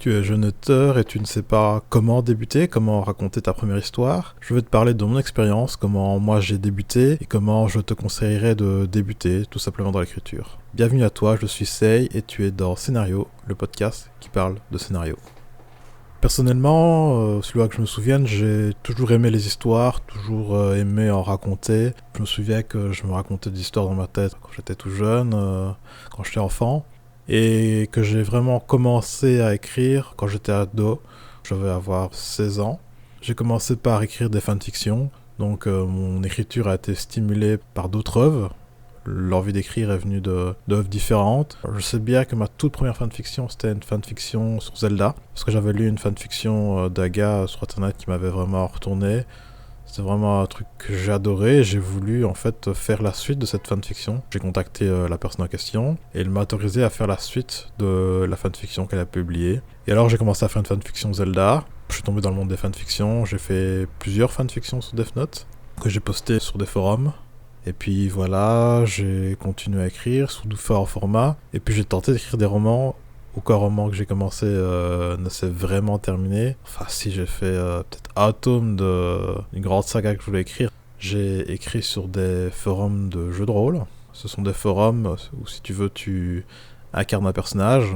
Tu es jeune auteur et tu ne sais pas comment débuter, comment raconter ta première histoire. Je vais te parler de mon expérience, comment moi j'ai débuté et comment je te conseillerais de débuter tout simplement dans l'écriture. Bienvenue à toi, je suis Sei et tu es dans Scénario, le podcast qui parle de scénario. Personnellement, celui que je me souvienne, j'ai toujours aimé les histoires, toujours aimé en raconter. Je me souviens que je me racontais des histoires dans ma tête quand j'étais tout jeune, quand j'étais enfant. Et que j'ai vraiment commencé à écrire quand j'étais ado. Je devais avoir 16 ans. J'ai commencé par écrire des fanfictions. Donc mon écriture a été stimulée par d'autres œuvres. L'envie d'écrire est venue d'œuvres différentes. Je sais bien que ma toute première fanfiction, c'était une fanfiction sur Zelda. Parce que j'avais lu une fanfiction d'un gars sur internet qui m'avait vraiment retourné. C'était vraiment un truc que j'ai adoré et j'ai voulu en fait faire la suite de cette fanfiction. J'ai contacté la personne en question et il m'a autorisé à faire la suite de la fanfiction qu'elle a publiée. Et alors j'ai commencé à faire une fanfiction Zelda. Je suis tombé dans le monde des fanfictions. J'ai fait plusieurs fanfictions sur Death Note que j'ai postées sur des forums. Et puis voilà, j'ai continué à écrire sous différents formats. Et puis j'ai tenté d'écrire des romans. Aucun roman que j'ai commencé ne s'est vraiment terminé. Enfin, si j'ai fait peut-être un tome d'une grande saga que je voulais écrire. J'ai écrit sur des forums de jeux de rôle. Ce sont des forums où, si tu veux, tu incarnes un personnage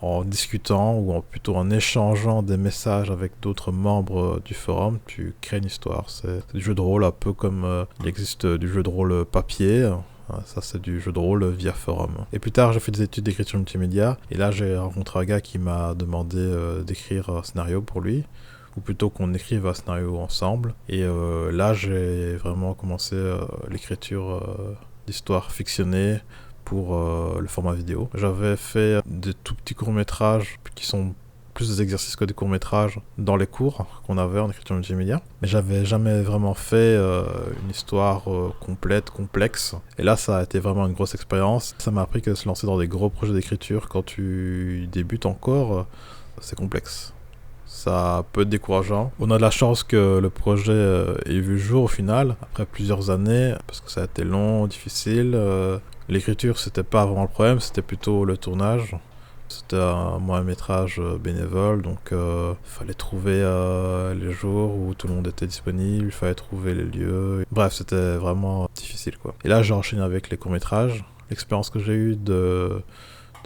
en discutant ou plutôt en échangeant des messages avec d'autres membres du forum. Tu crées une histoire. C'est du jeu de rôle un peu comme il existe du jeu de rôle papier. Ça, c'est du jeu de rôle via forum. Et plus tard, j'ai fait des études d'écriture multimédia. Et là, j'ai rencontré un gars qui m'a demandé d'écrire un scénario pour lui. Ou plutôt qu'on écrive un scénario ensemble. Et là, j'ai vraiment commencé l'écriture d'histoires fictionnées pour le format vidéo. J'avais fait des tout petits courts-métrages qui sont plus des exercices que des courts-métrages dans les cours qu'on avait en écriture multimédia. Mais j'avais jamais vraiment fait une histoire complète, complexe. Et là, ça a été vraiment une grosse expérience. Ça m'a appris que se lancer dans des gros projets d'écriture, quand tu débutes encore, c'est complexe. Ça peut être décourageant. On a de la chance que le projet ait vu le jour au final, après plusieurs années, parce que ça a été long, difficile. L'écriture, c'était pas vraiment le problème, c'était plutôt le tournage. C'était un moyen-métrage bénévole, donc il fallait trouver les jours où tout le monde était disponible, il fallait trouver les lieux. Bref, c'était vraiment difficile, quoi. Et là, j'ai enchaîné avec les courts-métrages. L'expérience que j'ai eue de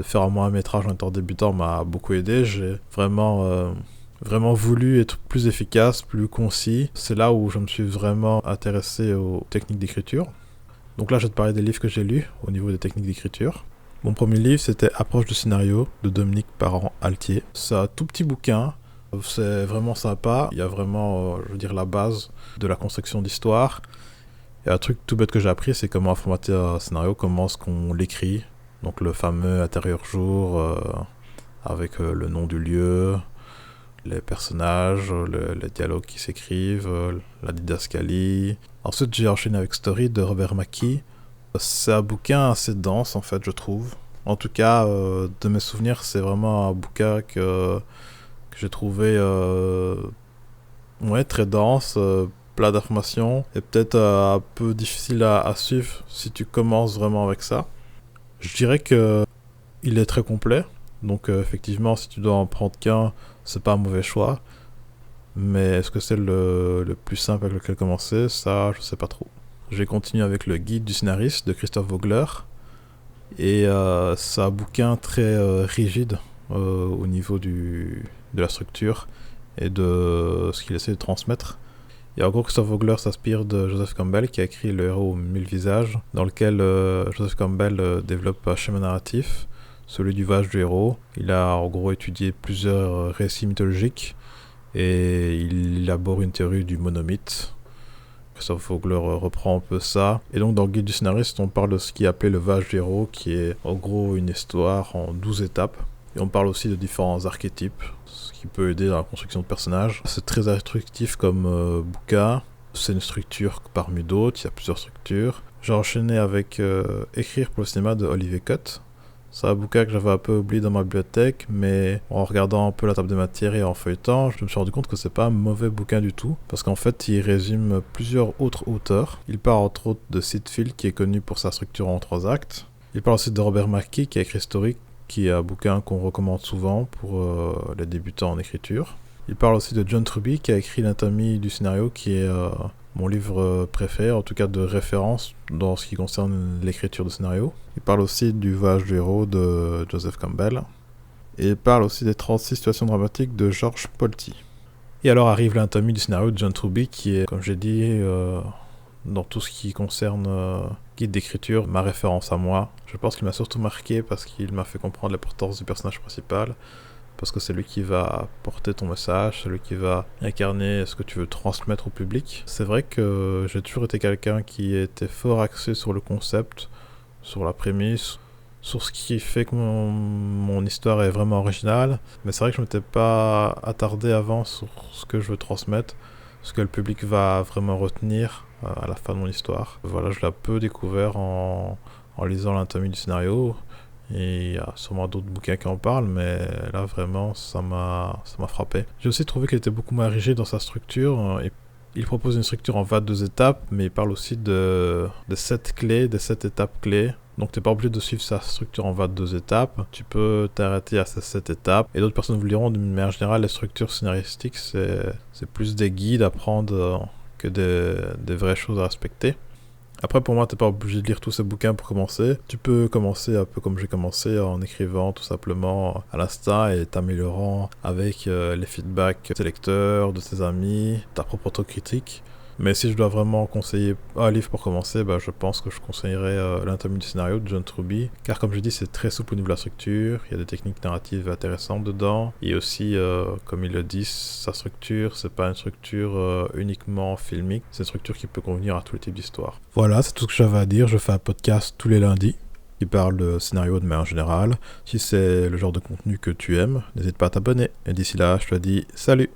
faire un moyen-métrage en étant débutant m'a beaucoup aidé. J'ai vraiment voulu être plus efficace, plus concis. C'est là où je me suis vraiment intéressé aux techniques d'écriture. Donc là, je vais te parler des livres que j'ai lus au niveau des techniques d'écriture. Mon premier livre, c'était Approche du scénario de Dominique Parent-Altier. C'est un tout petit bouquin, c'est vraiment sympa. Il y a vraiment, la base de la construction d'histoire. Et un truc tout bête que j'ai appris, c'est comment formater un scénario, comment est-ce qu'on l'écrit. Donc le fameux intérieur jour, avec le nom du lieu, les personnages, les dialogues qui s'écrivent, la didascalie. Ensuite, j'ai enchaîné avec Story de Robert McKee. C'est un bouquin assez dense, en fait, je trouve. En tout cas, de mes souvenirs, c'est vraiment un bouquin que j'ai trouvé très dense, plein d'informations, et peut-être un peu difficile à suivre si tu commences vraiment avec ça. Je dirais que il est très complet, donc effectivement, si tu dois en prendre qu'un, c'est pas un mauvais choix. Mais est-ce que c'est le plus simple avec lequel commencer? Ça, je sais pas trop. J'ai continué avec le guide du scénariste de Christophe Vogler. Et c'est un bouquin très rigide au niveau de la structure et de ce qu'il essaie de transmettre. Et en gros, Christophe Vogler s'inspire de Joseph Campbell qui a écrit Le héros aux 1000 visages, dans lequel Joseph Campbell développe un schéma narratif, celui du voyage du héros. Il a en gros étudié plusieurs récits mythologiques et il élabore une théorie du monomythe. Christophe Vogler reprend un peu ça. Et donc dans le guide du scénariste, on parle de ce qui est appelé le voyage du héros, qui est en gros une histoire en 12 étapes. Et on parle aussi de différents archétypes, ce qui peut aider dans la construction de personnages. C'est très instructif comme bouquin. C'est une structure parmi d'autres, il y a plusieurs structures. J'ai enchaîné avec Écrire pour le cinéma de Olivier Cotte. C'est un bouquin que j'avais un peu oublié dans ma bibliothèque, mais en regardant un peu la table des matières et en feuilletant, je me suis rendu compte que c'est pas un mauvais bouquin du tout, parce qu'en fait, il résume plusieurs autres auteurs. Il parle entre autres de Sid Field, qui est connu pour sa structure en 3 actes. Il parle aussi de Robert McKee, qui a écrit Story, qui est un bouquin qu'on recommande souvent pour les débutants en écriture. Il parle aussi de John Truby, qui a écrit l'anatomie du scénario, qui est mon livre préféré, en tout cas de référence dans ce qui concerne l'écriture de scénario. Il parle aussi du voyage du héros de Joseph Campbell. Et il parle aussi des 36 situations dramatiques de George Polti. Et alors arrive l'anatomie du scénario de John Truby, qui est, comme j'ai dit, dans tout ce qui concerne guide d'écriture, ma référence à moi. Je pense qu'il m'a surtout marqué parce qu'il m'a fait comprendre l'importance du personnage principal, parce que c'est lui qui va porter ton message, c'est lui qui va incarner ce que tu veux transmettre au public. C'est vrai que j'ai toujours été quelqu'un qui était fort axé sur le concept, sur la prémisse, sur ce qui fait que mon histoire est vraiment originale, mais c'est vrai que je ne m'étais pas attardé avant sur ce que je veux transmettre, ce que le public va vraiment retenir à la fin de mon histoire. Voilà, je l'ai un peu découvert en lisant l'anatomie du scénario, et il y a sûrement d'autres bouquins qui en parlent, mais là vraiment ça m'a frappé. J'ai aussi trouvé qu'il était beaucoup moins rigide dans sa structure, et il propose une structure en 22 étapes, mais il parle aussi de 7 clés, de 7 étapes clés. Donc tu n'es pas obligé de suivre sa structure en 22 étapes, tu peux t'arrêter à ces 7 étapes. Et d'autres personnes vous diront, d'une manière générale, les structures scénaristiques, c'est plus des guides à prendre que des vraies choses à respecter. Après, pour moi, t'es pas obligé de lire tous ces bouquins pour commencer. Tu peux commencer un peu comme j'ai commencé, en écrivant tout simplement à l'instinct et t'améliorant avec les feedbacks de tes lecteurs, de tes amis, ta propre autocritique. Mais si je dois vraiment conseiller un livre pour commencer, je pense que je conseillerais l'anatomie du scénario de John Truby, car comme je dis, c'est très souple au niveau de la structure, il y a des techniques narratives intéressantes dedans, et aussi, comme il le dit, sa structure, c'est pas une structure uniquement filmique, c'est une structure qui peut convenir à tous les types d'histoires. Voilà, c'est tout ce que j'avais à dire. Je fais un podcast tous les lundis qui parle de scénario de manière générale. Si c'est le genre de contenu que tu aimes, n'hésite pas à t'abonner. Et d'ici là, je te dis salut!